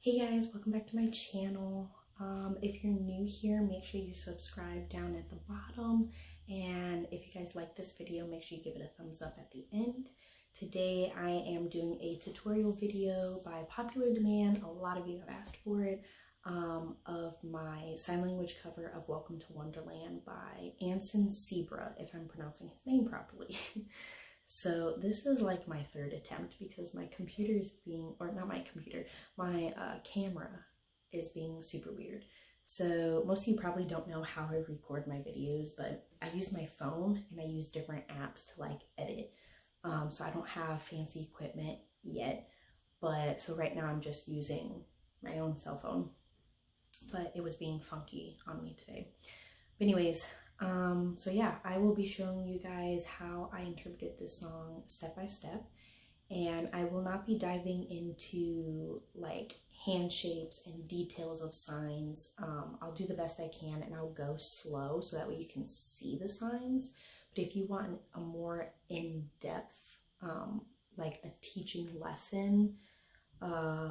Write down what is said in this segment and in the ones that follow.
Hey guys, welcome back to my channel. If you're new here, make sure you subscribe down at the bottom, and if you guys like this video, make sure you give it a thumbs up at the end. Today I am doing a tutorial video by popular demand. A lot of you have asked for it, of my sign language cover of Welcome to Wonderland by Anson Seabra, if I'm pronouncing his name properly. So this is like my third attempt because my computer is being, or not my computer, my camera is being super weird. So most of you probably don't know how I record my videos, but I use my phone and I use different apps to like edit. So I don't have fancy equipment yet, but so right now I'm just using my own cell phone, but it was being funky on me today. But anyways, so yeah, I will be showing you guys how I interpreted this song step by step, and I will not be diving into like hand shapes and details of signs. I'll do the best I can and I'll go slow so that way you can see the signs. But if you want a more in-depth, like a teaching lesson,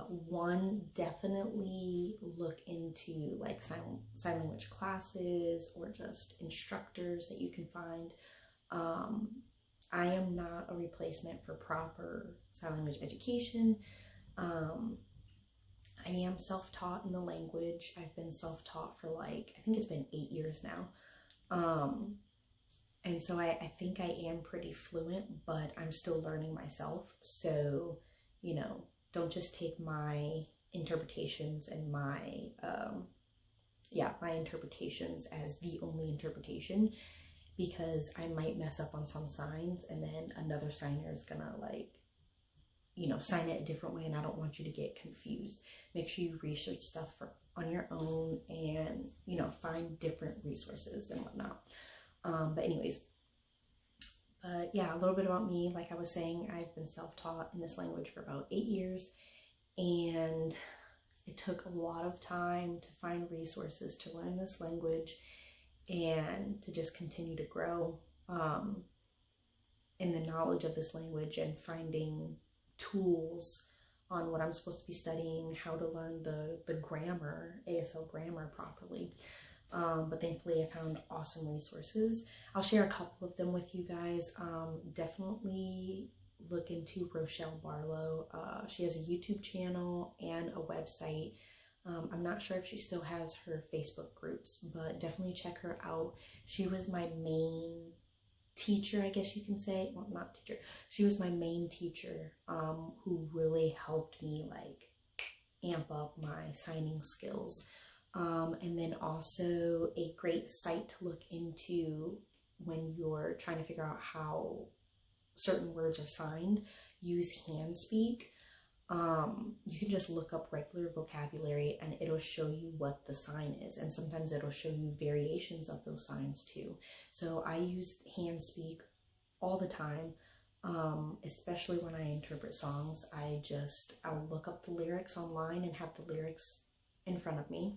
one, definitely look into like sign language classes or just instructors that you can find. I am not a replacement for proper sign language education. I am self-taught in the language. I've been self-taught for like, I think it's been 8 years now. And so I think I am pretty fluent, but I'm still learning myself. So, you know, don't just take my interpretations and my interpretations as the only interpretation, because I might mess up on some signs and then another signer is gonna like, you know, sign it a different way, and I don't want you to get confused. Make sure you research stuff on your own and, you know, find different resources and whatnot. But anyways, yeah, a little bit about me. Like I was saying, I've been self-taught in this language for about 8 years, and it took a lot of time to find resources to learn this language and to just continue to grow in the knowledge of this language and finding tools on what I'm supposed to be studying, how to learn the grammar, ASL grammar properly. But thankfully I found awesome resources. I'll share a couple of them with you guys. Definitely look into Rochelle Barlow. She has a YouTube channel and a website. I'm not sure if she still has her Facebook groups, but definitely check her out. She was my main teacher, I guess you can say. Well, not teacher. She was my main teacher who really helped me like amp up my signing skills. And then also a great site to look into when you're trying to figure out how certain words are signed. Use HandSpeak. You can just look up regular vocabulary and it'll show you what the sign is, and sometimes it'll show you variations of those signs too. So I use HandSpeak all the time, especially when I interpret songs. I'll look up the lyrics online and have the lyrics in front of me,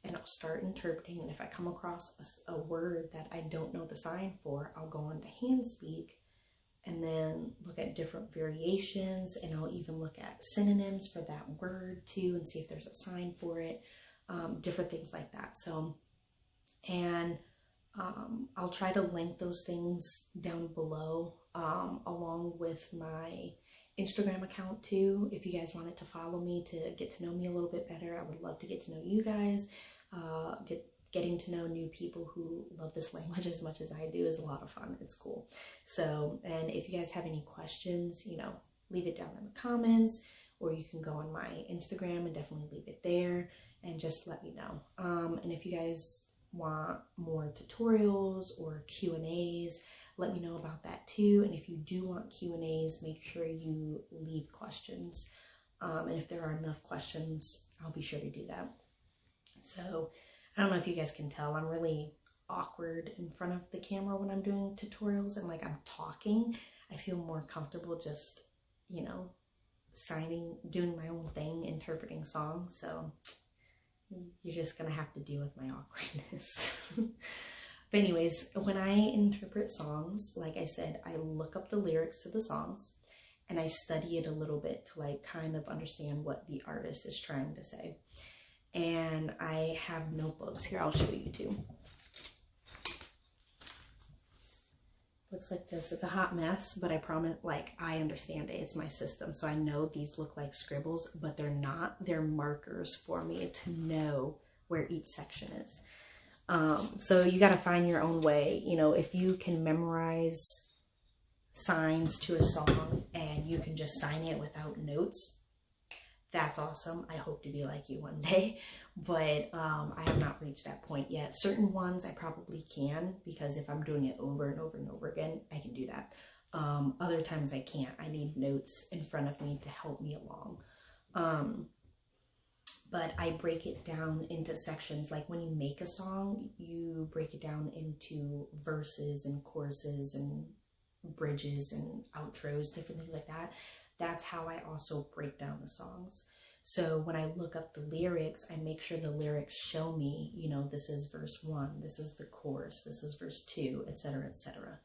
and I'll start interpreting. And if I come across a word that I don't know the sign for, I'll go on to HandSpeak and then look at different variations, and I'll even look at synonyms for that word too and see if there's a sign for it, different things like that. So, and I'll try to link those things down below, along with my Instagram account too. If you guys wanted to follow me to get to know me a little bit better, I would love to get to know you guys. Getting to know new people who love this language as much as I do is a lot of fun. It's cool. So, and if you guys have any questions, you know, leave it down in the comments, or you can go on my Instagram and definitely leave it there and just let me know. And if you guys want more tutorials or Q&As, let me know about that too. And if you do want Q&As, make sure you leave questions. And if there are enough questions, I'll be sure to do that. So I don't know if you guys can tell, I'm really awkward in front of the camera when I'm doing tutorials and like I'm talking. I feel more comfortable just, you know, signing, doing my own thing, interpreting songs. So you're just gonna have to deal with my awkwardness. But anyways, when I interpret songs, like I said, I look up the lyrics to the songs, and I study it a little bit to like kind of understand what the artist is trying to say. And I have notebooks. Here, I'll show you too. Looks like this. It's a hot mess, but I promise, like, I understand it. It's my system. So I know these look like scribbles, but they're not. They're markers for me to know where each section is. So you got to find your own way. You know, if you can memorize signs to a song and you can just sign it without notes, that's awesome. I hope to be like you one day, but I have not reached that point yet. Certain ones I probably can, because if I'm doing it over and over and over again, I can do that. Other times I can't. I need notes in front of me to help me along. But I break it down into sections. Like when you make a song, you break it down into verses and choruses and bridges and outros, different things like that. That's how I also break down the songs. So when I look up the lyrics, I make sure the lyrics show me, you know, this is verse 1, this is the chorus, this is verse 2, etc., etc.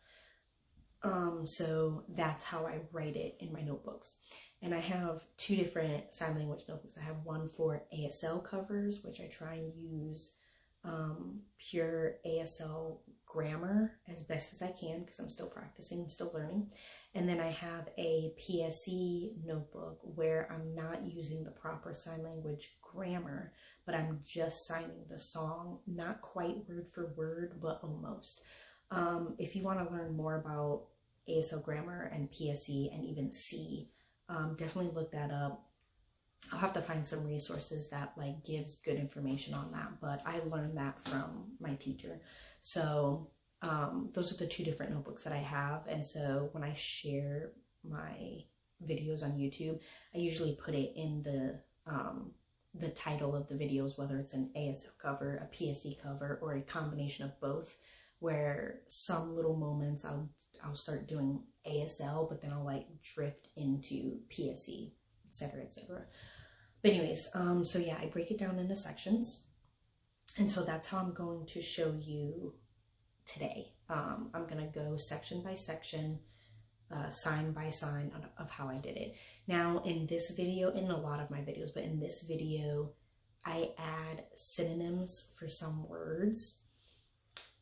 So that's how I write it in my notebooks. And I have 2 different sign language notebooks. I have one for ASL covers, which I try and use pure ASL grammar as best as I can, because I'm still practicing and still learning. And then I have a PSE notebook where I'm not using the proper sign language grammar, but I'm just signing the song, not quite word for word, but almost. If you want to learn more about ASL grammar and PSE and even C, definitely look that up. I'll have to find some resources that like gives good information on that, but I learned that from my teacher. So those are the 2 different notebooks that I have. And so when I share my videos on YouTube, I usually put it in the title of the videos, whether it's an ASL cover, a PSE cover, or a combination of both, where some little moments I'll start doing ASL, but then I'll like drift into PSE, etc., etc. But anyways, so yeah, I break it down into sections. And so that's how I'm going to show you today. I'm going to go section by section, sign by sign of how I did it. Now in this video, in a lot of my videos, but in this video, I add synonyms for some words,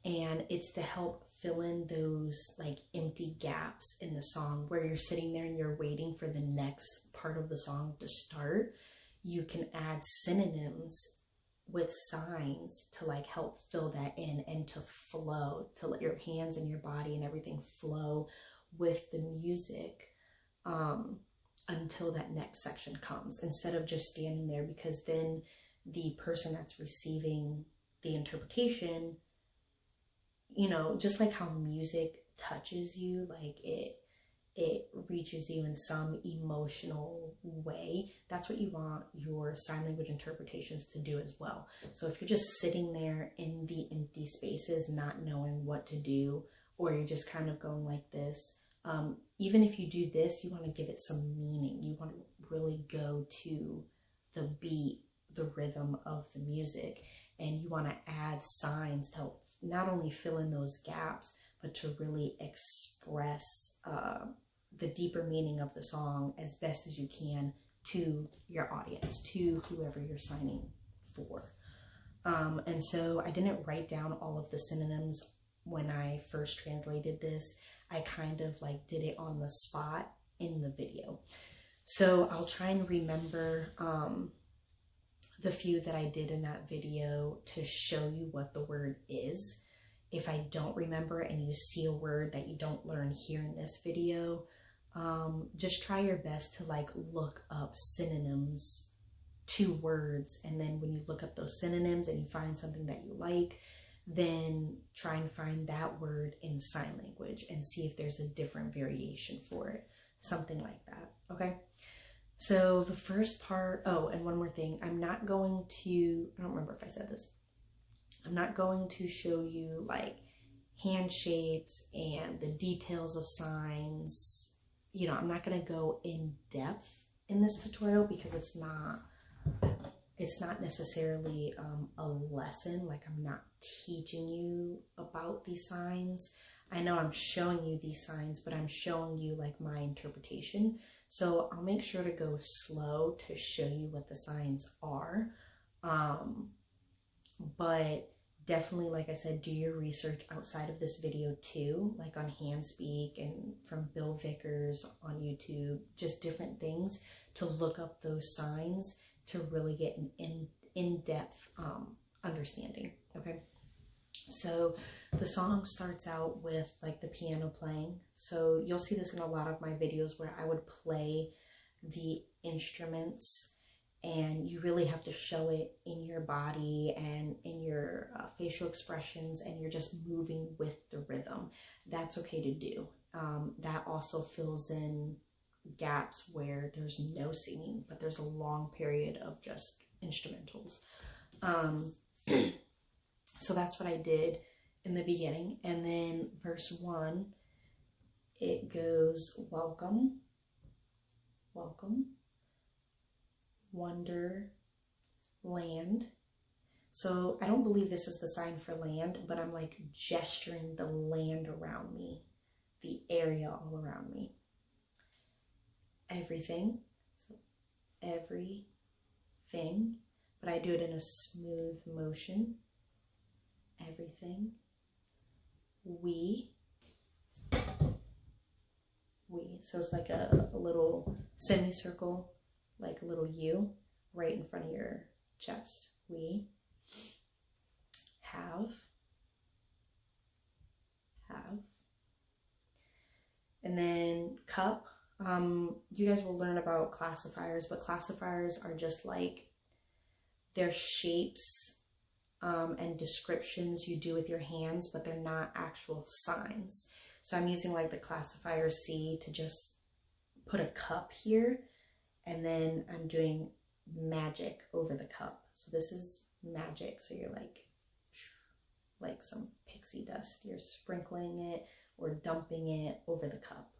and it's to help fill in those like empty gaps in the song where you're sitting there and you're waiting for the next part of the song to start. You can add synonyms with signs to like help fill that in and to flow, to let your hands and your body and everything flow with the music until that next section comes, instead of just standing there, because then the person that's receiving the interpretation, you know, just like how music touches you, like it reaches you in some emotional way. That's what you want your sign language interpretations to do as well. So if you're just sitting there in the empty spaces, not knowing what to do, or you're just kind of going like this, even if you do this, you want to give it some meaning. You want to really go to the beat, the rhythm of the music, and you want to add signs to help not only fill in those gaps, but to really express the deeper meaning of the song as best as you can to your audience, to whoever you're signing for. And so I didn't write down all of the synonyms when I first translated this. I kind of like did it on the spot in the video. So I'll try and remember the few that I did in that video to show you what the word is. If I don't remember and you see a word that you don't learn here in this video, just try your best to like look up synonyms to words. And then when you look up those synonyms and you find something that you like, then try and find that word in sign language and see if there's a different variation for it. Something like that, okay? So the first part, oh, and one more thing. I'm not going to, I don't remember if I said this. I'm not going to show you like hand shapes and the details of signs. You know, I'm not going to go in depth in this tutorial because it's not necessarily a lesson. Like, I'm not teaching you about these signs. I know I'm showing you these signs, but I'm showing you like my interpretation. So I'll make sure to go slow to show you what the signs are. But definitely, like I said, do your research outside of this video too, like on Handspeak and from Bill Vicars on YouTube, just different things to look up those signs to really get an in-depth understanding, okay? So the song starts out with like the piano playing. So you'll see this in a lot of my videos where I would play the instruments, and you really have to show it in your body and in your facial expressions, and you're just moving with the rhythm. That's okay to do. That also fills in gaps where there's no singing, but there's a long period of just instrumentals. So that's what I did in the beginning. And then verse 1, it goes, welcome, welcome, Wonderland. So I don't believe this is the sign for land, but I'm like gesturing the land around me, the area all around me. Everything, so everything, but I do it in a smooth motion. Everything. We. So it's like a little semicircle, like a little U right in front of your chest. We have. And then cup. You guys will learn about classifiers, but classifiers are just like their shapes and descriptions you do with your hands, but they're not actual signs. So I'm using like the classifier C to just put a cup here, and then I'm doing magic over the cup. So this is magic. So you're like some pixie dust. You're sprinkling it or dumping it over the cup.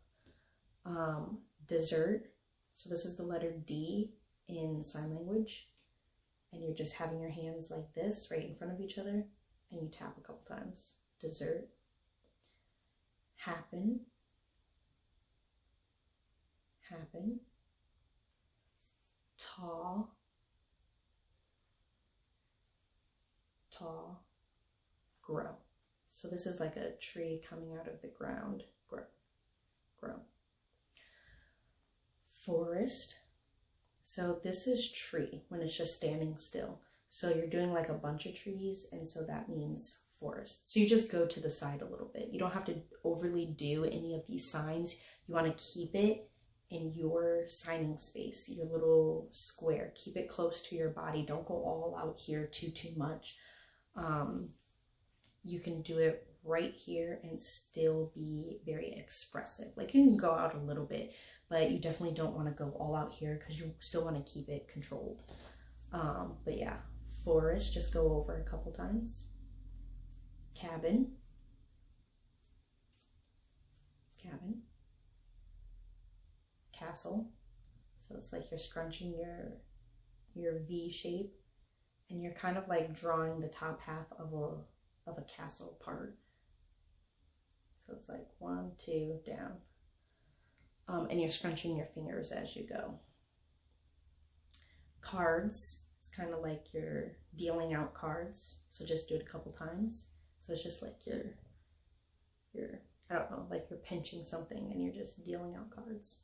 Dessert. So this is the letter D in sign language. And you're just having your hands like this right in front of each other, and you tap a couple times. Dessert. Happen. Tall. Grow. So this is like a tree coming out of the ground. Grow. Forest. So this is tree when it's just standing still. So you're doing like a bunch of trees, and so that means forest. So you just go to the side a little bit. You don't have to overly do any of these signs. You want to keep it in your signing space, your little square. Keep it close to your body. Don't go all out here too much. You can do it right here and still be very expressive. Like you can go out a little bit, but you definitely don't want to go all out here because you still want to keep it controlled. But yeah, forest, just go over a couple times. Cabin. Castle. So it's like you're scrunching your V shape, and you're kind of like drawing the top half of a castle part. So it's like 1, 2, down. And you're scrunching your fingers as you go. Cards, it's kind of like you're dealing out cards. So just do it a couple times. So it's just like you're I don't know, like you're pinching something and you're just dealing out cards.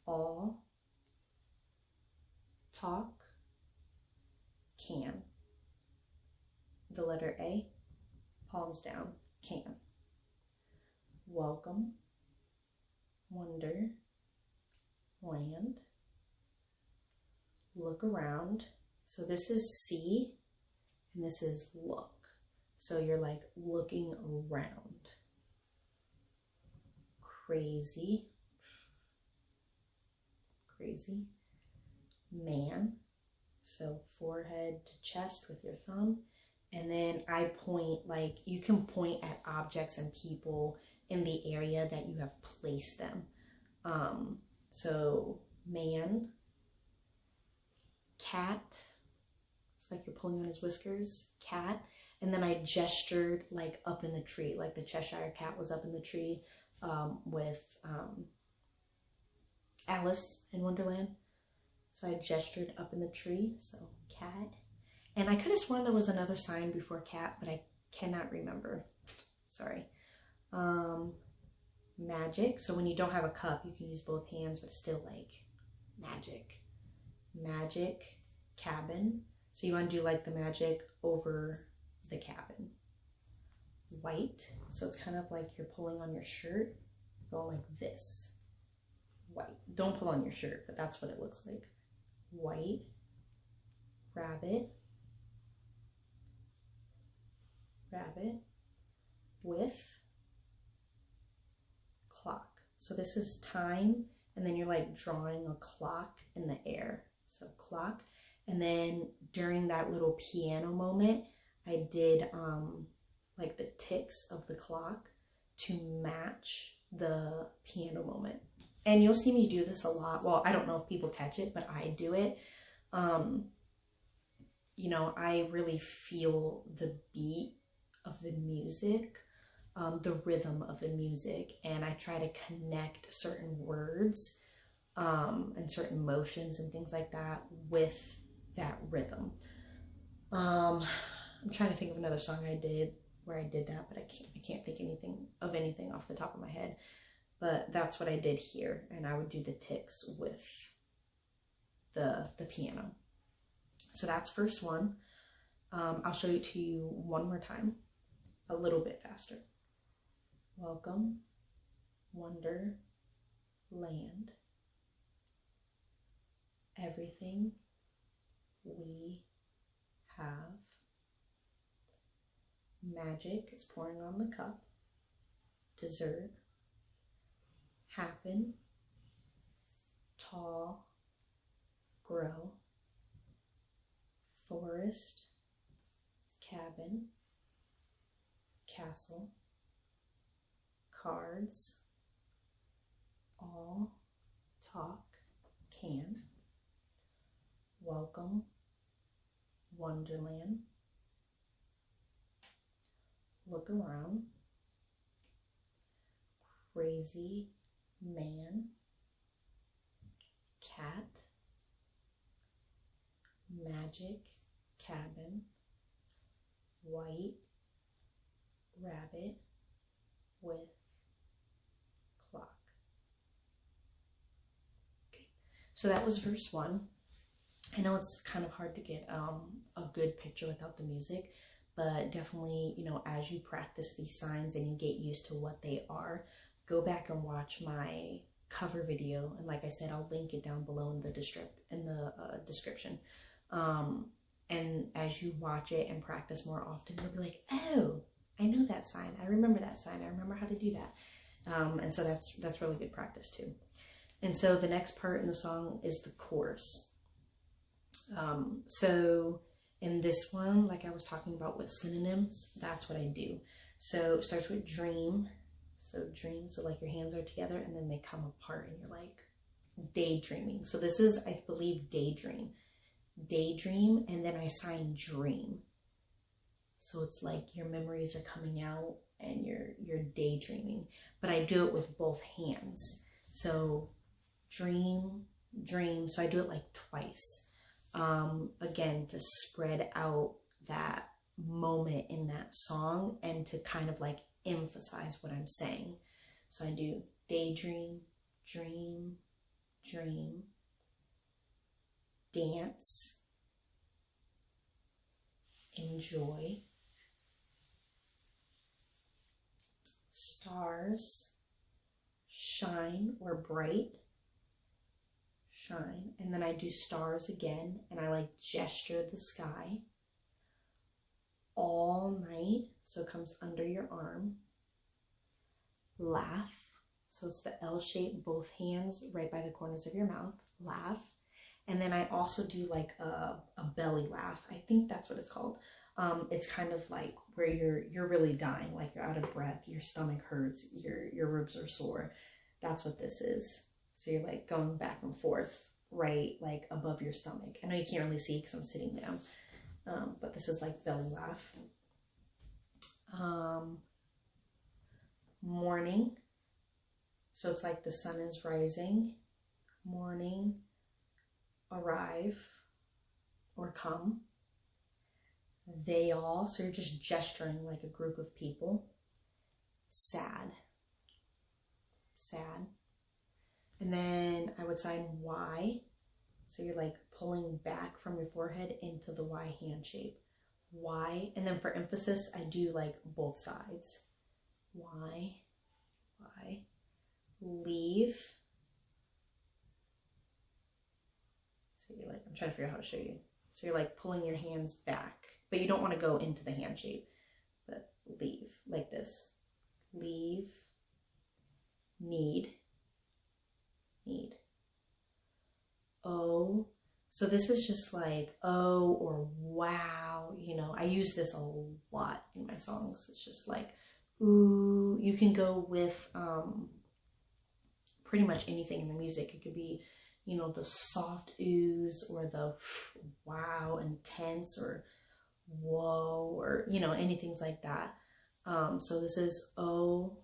All, talk, can. The letter A, palms down, can. Welcome, wonder, land, look around. So this is see, and this is look. So you're like looking around. Crazy, man. So forehead to chest with your thumb. And then I point, like you can point at objects and people in the area that you have placed them. So man, cat, it's like you're pulling on his whiskers, cat. And then I gestured like up in the tree, like the Cheshire Cat was up in the tree with Alice in Wonderland. So I gestured up in the tree, so cat. And I could have sworn there was another sign before cat, but I cannot remember. Sorry. Magic. So when you don't have a cup, you can use both hands, but still like magic. Magic. Cabin. So you want to do like the magic over the cabin. White. So it's kind of like you're pulling on your shirt, going like this. White. Don't pull on your shirt, but that's what it looks like. White. Rabbit. Rabbit. With clock. So this is time, and then you're like drawing a clock in the air. So clock. And then during that little piano moment, I did like the ticks of the clock to match the piano moment. And you'll see me do this a lot. Well, I don't know if people catch it, but I do it. You know, I really feel the beat of the music, the rhythm of the music, and I try to connect certain words and certain motions and things like that with that rhythm. I'm trying to think of another song I did where I did that, but I can't think of anything off the top of my head. But that's what I did here, and I would do the ticks with the piano. So that's verse 1. I'll show it to you one more time, a little bit faster. Welcome, Wonderland, everything we have. Magic is pouring on the cup. Dessert. Happen. Tall. Grow. Forest. Cabin. Castle. Cards. All. Talk. Can. Welcome. Wonderland. Look around. Crazy man. Cat. Magic cabin. White rabbit with clock. Okay, so that was verse 1. I know it's kind of hard to get a good picture without the music, but definitely, you know, as you practice these signs and you get used to what they are, go back and watch my cover video. And like I said, I'll link it down below in the description. And as you watch it and practice more often, you'll be like, oh, I know that sign. I remember that sign. I remember how to do that. And so that's really good practice too. And so the next part in the song is the chorus. So in this one, like I was talking about with synonyms, that's what I do. So it starts with dream. So dream, so like your hands are together and then they come apart and you're like daydreaming. So this is, I believe, daydream. Daydream, and then I sign dream. So it's like your memories are coming out and you're daydreaming. But I do it with both hands. So dream, dream. So I do it like twice. Again, to spread out that moment in that song and to kind of like emphasize what I'm saying. So I do daydream, dream, dream, dance, enjoy, stars, shine or bright, shine, and then I do stars again, and I like gesture the sky. All night, so it comes under your arm. Laugh, so it's the L shape, both hands right by the corners of your mouth. Laugh. And then I also do like a belly laugh. I think that's what it's called. It's kind of like where you're really dying, like you're out of breath, your stomach hurts, your ribs are sore. That's what this is. So you're like going back and forth, right, like above your stomach. I know you can't really see because I'm sitting down, but this is like belly laugh. Morning. So it's like the sun is rising. Morning, arrive or come. They all, so you're just gesturing like a group of people. Sad. Sad. And then I would sign Y. So you're like pulling back from your forehead into the Y hand shape. Y. And then for emphasis, I do like both sides. Y. Y. Leave. So you're like, I'm trying to figure out how to show you. So you're like pulling your hands back, but you don't want to go into the hand shape, but leave like this. Leave. Need. Need. Oh. So this is just like, oh, or wow. You know, I use this a lot in my songs. It's just like, ooh. You can go with pretty much anything in the music. It could be, you know, the soft oohs or the wow, intense, or whoa, or, you know, anything like that. So this is Oh,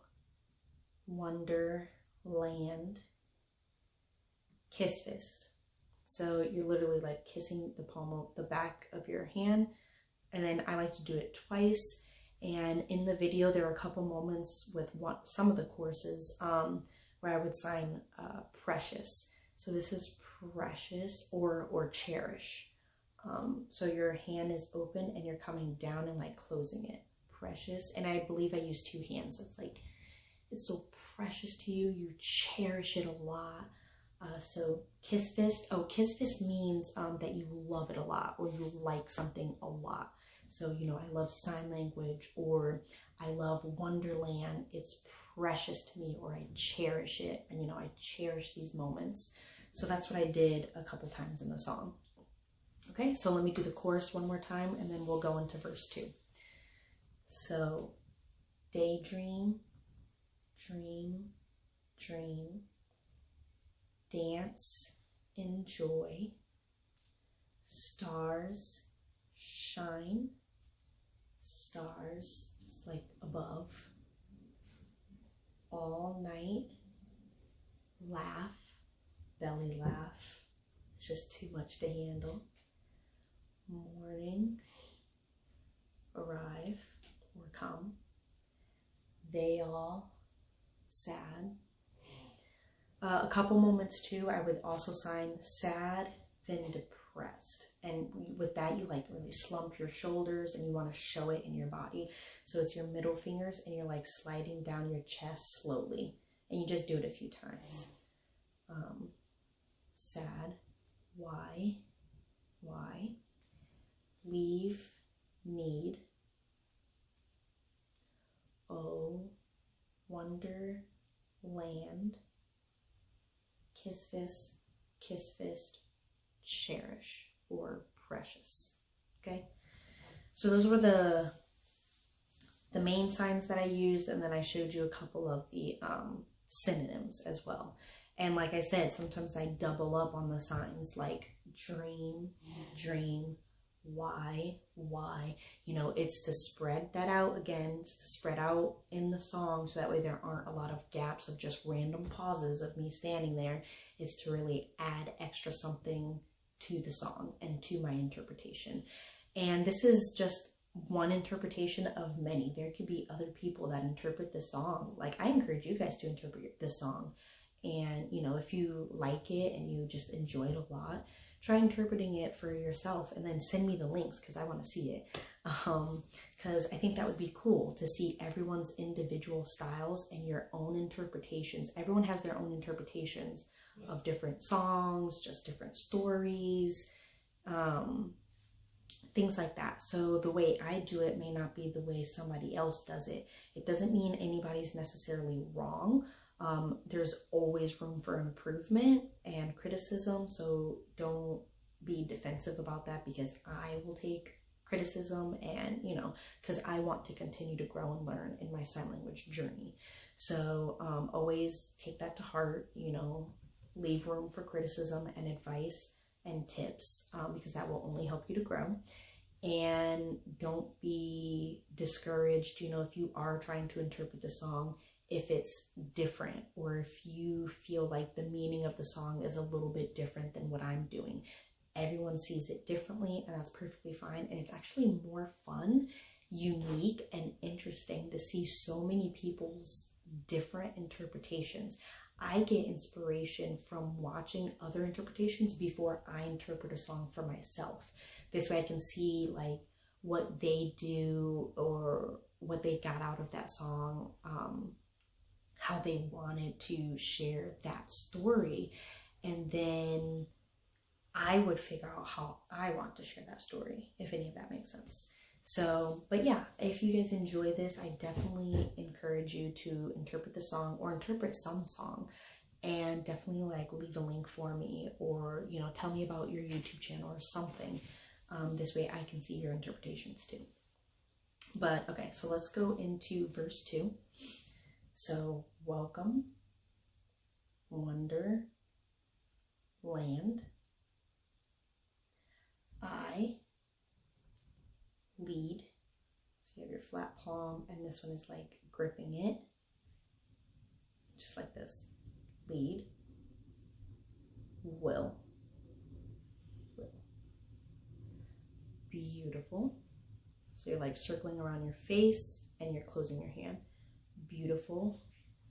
Wonderland, Kiss Fist. So you're literally like kissing the palm of the back of your hand. And then I like to do it twice. And in the video, there are a couple moments with some of the courses where I would sign precious. So this is precious or cherish. So your hand is open and you're coming down and like closing it. Precious. And I believe I use two hands. So it's like, it's so precious to you. You cherish it a lot. So kiss fist. Oh, kiss fist means that you love it a lot or you like something a lot. So, you know, I love sign language, or I love Wonderland. It's precious to me, or I cherish it. And, you know, I cherish these moments. So that's what I did a couple times in the song. Okay, so let me do the chorus one more time and then we'll go into verse 2. So, daydream, dream, dream, dance, enjoy, stars, shine, stars, just like above, all night, laugh, belly laugh, it's just too much to handle, morning, arrive or come, they all, sad. A couple moments too, I would also sign sad, then depressed. And with that, you like really slump your shoulders and you want to show it in your body. So it's your middle fingers and you're like sliding down your chest slowly. And you just do it a few times. Sad, why, leave, need, oh, Wonderland, kiss fist, cherish, or precious. Okay, so those were the main signs that I used, and then I showed you a couple of the synonyms as well. And like I said, sometimes I double up on the signs, like dream, dream, why, you know, it's to spread that out. Again, it's to spread out in the song, so that way there aren't a lot of gaps of just random pauses of me standing there. It's to really add extra something to the song and to my interpretation. And this is just one interpretation of many. There could be other people that interpret this song. Like, I encourage you guys to interpret this song. And, you know, if you like it and you just enjoy it a lot, try interpreting it for yourself and then send me the links, because I want to see it. Because I think that would be cool to see everyone's individual styles and your own interpretations. Everyone has their own interpretations of different songs, just different stories, things like that. So the way I do it may not be the way somebody else does it. It doesn't mean anybody's necessarily wrong. There's always room for improvement and criticism, so don't be defensive about that, because I will take criticism, and, you know, because I want to continue to grow and learn in my sign language journey. So always take that to heart, you know, leave room for criticism and advice and tips, because that will only help you to grow. And don't be discouraged, you know, if you are trying to interpret the song, if it's different, or if you feel like the meaning of the song is a little bit different than what I'm doing. Everyone sees it differently, and that's perfectly fine. And it's actually more fun, unique, and interesting to see so many people's different interpretations. I get inspiration from watching other interpretations before I interpret a song for myself. This way I can see like what they do or what they got out of that song, how they wanted to share that story. And then I would figure out how I want to share that story, if any of that makes sense. So, but yeah, if you guys enjoy this, I definitely encourage you to interpret the song or interpret some song, and definitely like leave a link for me, or, you know, tell me about your YouTube channel or something. This way I can see your interpretations too. But okay, so let's go into verse 2. So, welcome, Wonderland, I lead. So you have your flat palm, and this one is like gripping it, just like this. Lead, will. Beautiful. So you're like circling around your face and you're closing your hand. Beautiful.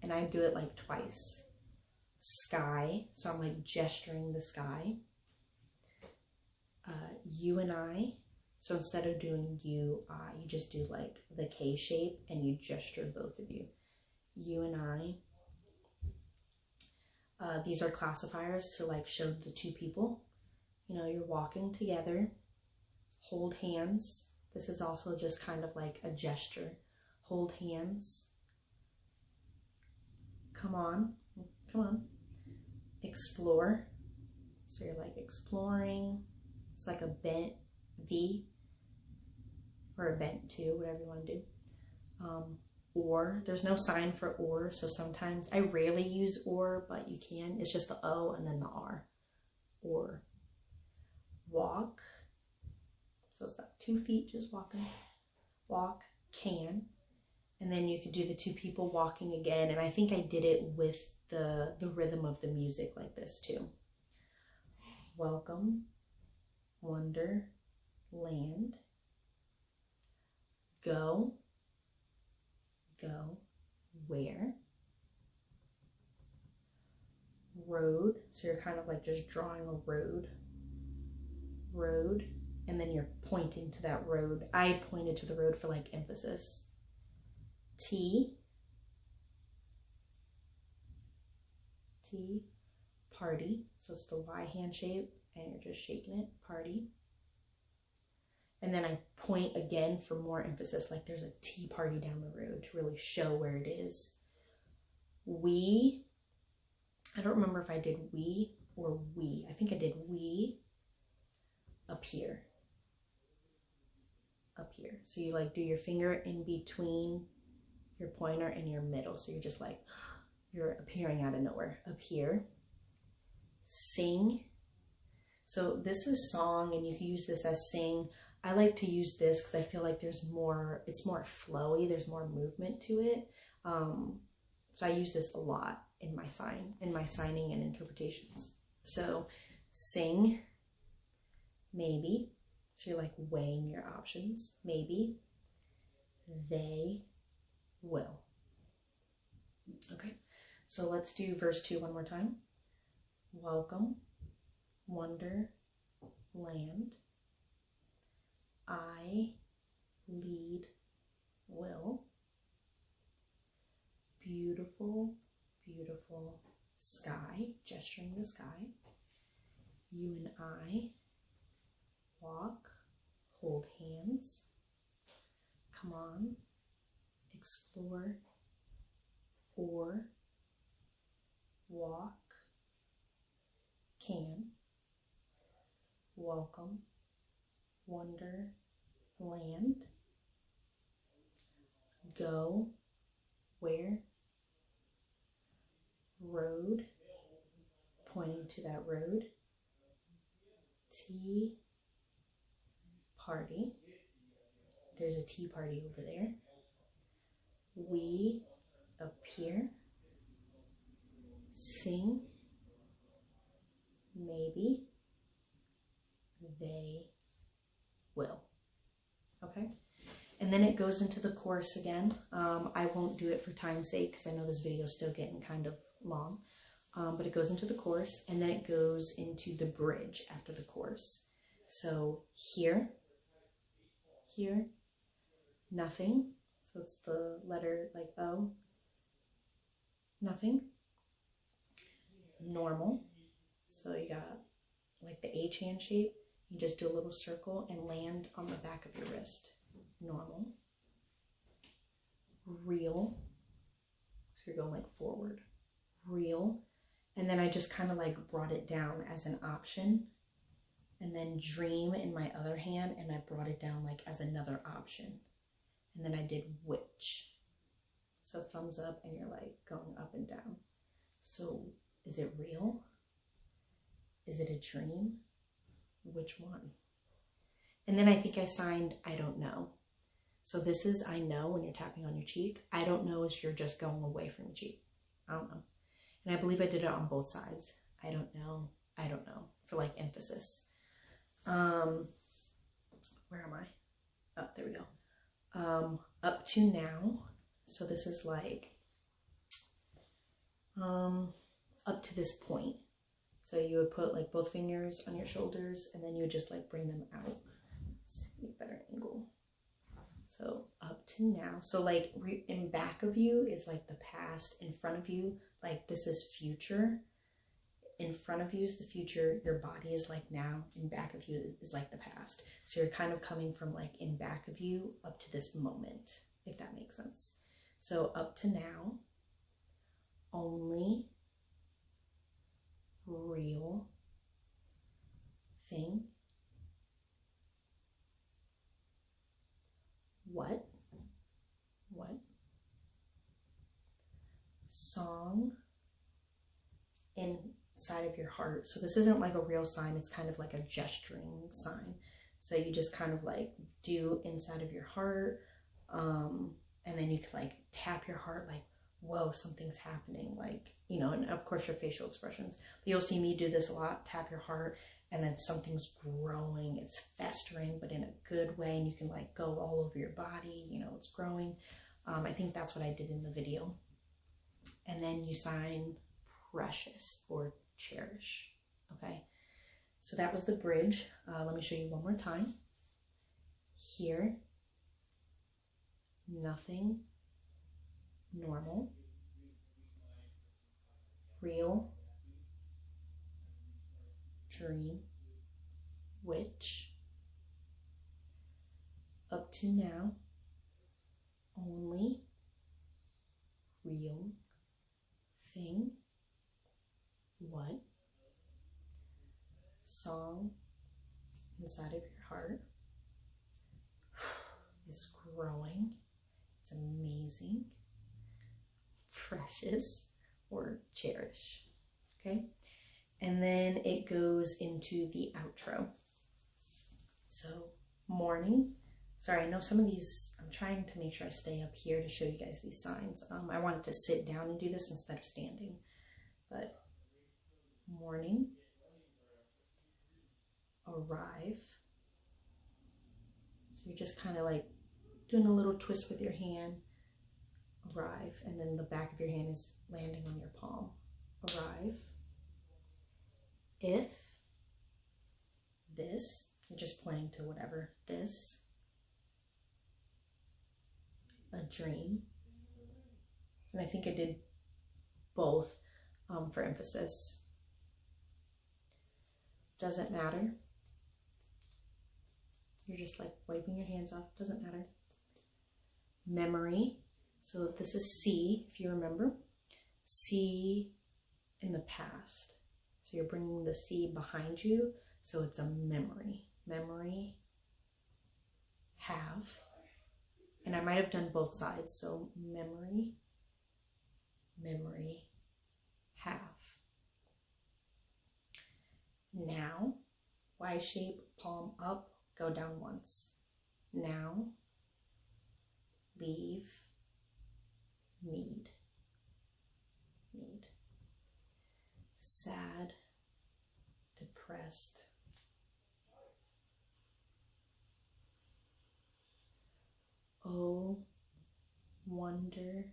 And I do it like twice. Sky. So I'm like gesturing the sky. You and I. So instead of doing you, I, you just do like the K shape and you gesture both of you. You and I. These are classifiers to like show the two people. You know, you're walking together. Hold hands. This is also just kind of like a gesture. Hold hands. Come on. Come on. Explore. So you're like exploring. It's like a bent V or a bent 2, whatever you want to do. Or, there's no sign for or, so sometimes, I rarely use or, but you can. It's just the O and then the R. Or. Walk. So it's like 2 feet just walking. Walk, can. And then you could do the 2 people walking again. And I think I did it with the rhythm of the music like this too. Welcome, Wonderland. Go. Go. Where? Road. So you're kind of like just drawing a road. Road. And then you're pointing to that road. I pointed to the road for like emphasis. T. T. Party. So it's the Y hand shape and you're just shaking it. Party. And then I point again for more emphasis, like there's a tea party down the road to really show where it is. We. I don't remember if I did we or we. I think I did we. Appear. Up here. So you like do your finger in between your pointer and your middle. So you're just like, you're appearing out of nowhere. Appear. Sing. So this is song, and you can use this as sing. I like to use this because I feel like there's more, it's more flowy. There's more movement to it. So I use this a lot in my signing and interpretations. So sing, maybe. So you're like weighing your options. Maybe. They will. Okay. So let's do verse 2 one more time. Welcome, Wonderland. I lead, will. Beautiful, beautiful sky, gesturing the sky. You and I walk, hold hands. Come on, explore, or walk, can. Welcome, Wonderland. Go, where? Road, pointing to that road. Tea, party. There's a tea party over there. We appear. Sing. Maybe. They will. Okay? And then it goes into the chorus again. I won't do it for time's sake because I know this video is still getting kind of long. But it goes into the chorus, and then it goes into the bridge after the chorus. So here, nothing. So it's the letter like O. Nothing. Normal. So you got like the H hand shape. You just do a little circle and land on the back of your wrist. Normal. Real. So you're going like forward. Real. And then I just kind of like brought it down as an option. And then dream in my other hand, and I brought it down like as another option. And then I did which. So thumbs up, and you're like going up and down. So is it real? Is it a dream? Which one? And then I think I signed I don't know. So this is I know when you're tapping on your cheek. I don't know is you're just going away from your cheek. I don't know. And I believe I did it on both sides. I don't know. I don't know. For like emphasis. Where am I? Oh, there we go. Up to now. So this is like up to this point. So you would put like both fingers on your shoulders, and then you would just like bring them out. Let's see a better angle. So up to now. So like in back of you is like the past. In front of you, like this is future. In front of you is the future. Your body is like now. In back of you is like the past. So you're kind of coming from like in back of you up to this moment, if that makes sense. So up to now, only real thing. What? Song inside of your heart. So this isn't like a real sign. It's kind of like a gesturing sign. So you just kind of like do inside of your heart. And then you can like tap your heart like, whoa, something's happening. Like, you know, and of course your facial expressions. But you'll see me do this a lot. Tap your heart, and then something's growing. It's festering, but in a good way. And you can like go all over your body. You know, it's growing. I think that's what I did in the video. And then you sign precious or cherish. Okay. So that was the bridge. Let me show you one more time. Here. Nothing. Normal. Real. Dream. Which. Up to now. Only. Real. Thing. What? Song inside of your heart is growing. It's amazing. Precious or cherish. Okay. And then it goes into the outro. So morning. Sorry, I know some of these, I'm trying to make sure I stay up here to show you guys these signs. I wanted to sit down and do this instead of standing. But morning. Arrive. So you're just kind of like doing a little twist with your hand. Arrive. And then the back of your hand is landing on your palm. Arrive. If this, you're just pointing to whatever. This. A dream. And I think I did both for emphasis. Doesn't matter. You're just like wiping your hands off. Doesn't matter. Memory. So this is C, if you remember. C in the past. So you're bringing the C behind you. So it's a memory. Memory. Have. And I might have done both sides. So memory. Memory. Have. Now. Y shape, palm up, go down once. Now, leave, need, need. Sad, depressed. Oh, Wonderland.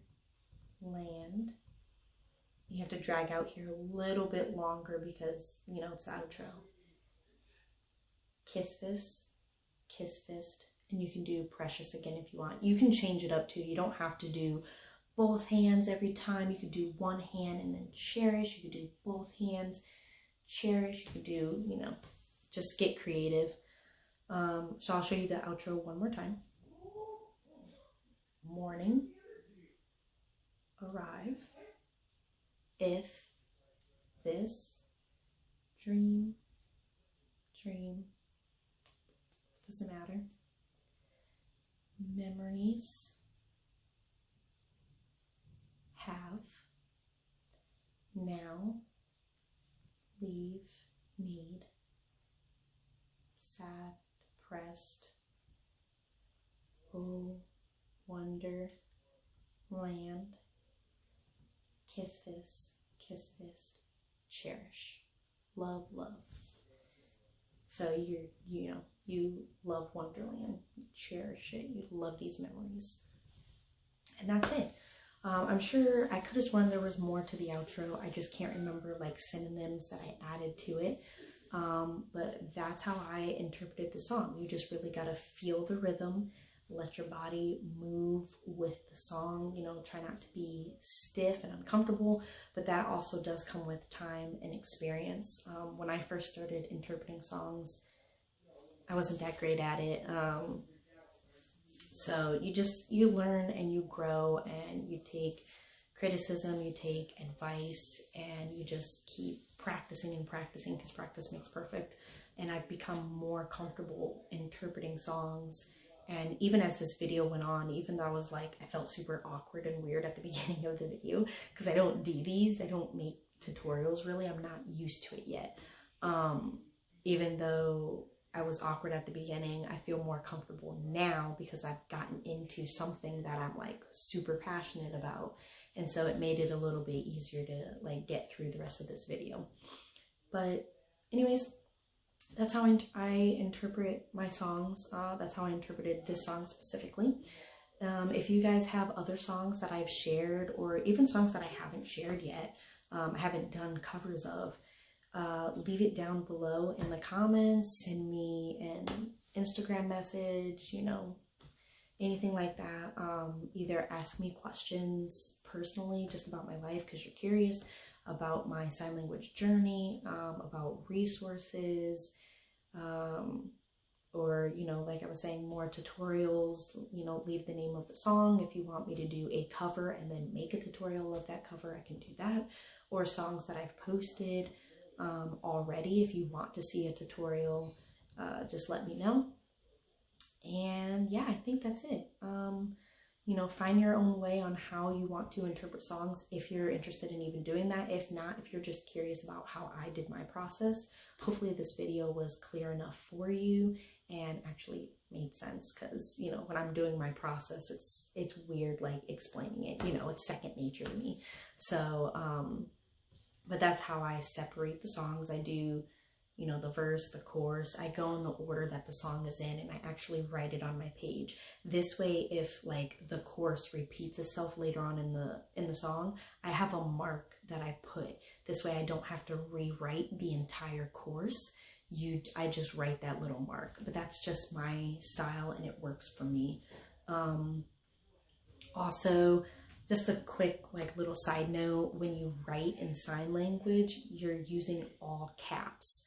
You have to drag out here a little bit longer because, you know, it's the outro. Kiss fist, and you can do precious again if you want. You can change it up too. You don't have to do both hands every time. You could do one hand and then cherish. You could do both hands, cherish. You could do, you know, just get creative. So I'll show you the outro one more time. Morning, arrive, if, this, dream, doesn't matter, memories, have, now, leave, need, sad, depressed, oh, Wonderland, kiss fist, cherish, love. So you love Wonderland, you cherish it, you love these memories, and that's it. I'm sure I could have sworn there was more to the outro. I just can't remember like synonyms that I added to it. But that's how I interpreted the song. You just really got to feel the rhythm. Let your body move with the song, you know, try not to be stiff and uncomfortable, but that also does come with time and experience. When I first started interpreting songs, I wasn't that great at it. So you learn and you grow and you take criticism, you take advice, and you just keep practicing and practicing because practice makes perfect. And I've become more comfortable interpreting songs. And even as this video went on, even though I felt super awkward and weird at the beginning of the video, because I don't do these, I don't make tutorials really, I'm not used to it yet. Even though I was awkward at the beginning, I feel more comfortable now because I've gotten into something that I'm like super passionate about. And so it made it a little bit easier to like get through the rest of this video. But anyways, that's how I interpret my songs. That's how I interpreted this song specifically. If you guys have other songs that I've shared, or even songs that I haven't shared yet, I haven't done covers of, leave it down below in the comments, send me an Instagram message, you know, anything like that. Either ask me questions personally just about my life because you're curious, about my sign language journey, about resources, or, you know, like I was saying, more tutorials. You know, leave the name of the song. If you want me to do a cover and then make a tutorial of that cover, I can do that. Or songs that I've posted already. If you want to see a tutorial, just let me know. And yeah, I think that's it. You know, find your own way on how you want to interpret songs if you're interested in even doing that. If not, if you're just curious about how I did my process, hopefully this video was clear enough for you and actually made sense, because, you know, when I'm doing my process, it's weird like explaining it, you know, it's second nature to me. So, but that's how I separate the songs. I do, you know, the verse, the chorus. I go in the order that the song is in, and I actually write it on my page. This way, if like the chorus repeats itself later on in the song, I have a mark that I put. This way I don't have to rewrite the entire course. I just write that little mark. But that's just my style and it works for me. Also, just a quick like little side note, when you write in sign language, you're using all caps.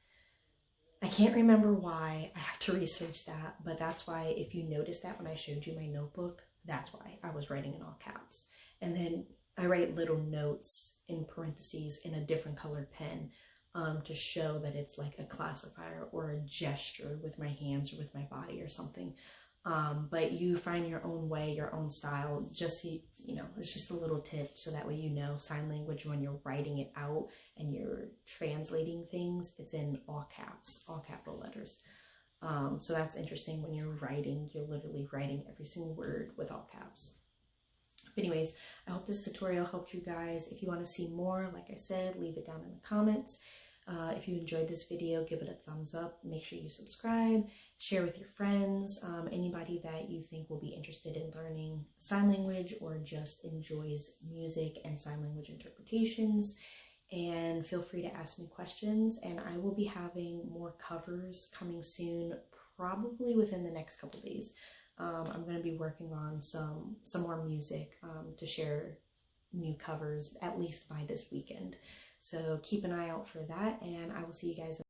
I can't remember why. I have to research that, but that's why, if you notice that when I showed you my notebook, that's why I was writing in all caps. And then I write little notes in parentheses in a different colored pen to show that it's like a classifier or a gesture with my hands or with my body or something. But you find your own way, your own style. Just, you know, it's just a little tip so that way you know sign language, when you're writing it out and you're translating things, it's in all caps, all capital letters. So that's interesting. When you're writing, you're literally writing every single word with all caps. But anyways, I hope this tutorial helped you guys. If you want to see more, like I said, leave it down in the comments. If you enjoyed this video, give it a thumbs up. Make sure you subscribe, share with your friends, anybody that you think will be interested in learning sign language or just enjoys music and sign language interpretations. And feel free to ask me questions, and I will be having more covers coming soon, probably within the next couple days. I'm going to be working on some more music to share new covers, at least by this weekend. So keep an eye out for that, and I will see you guys in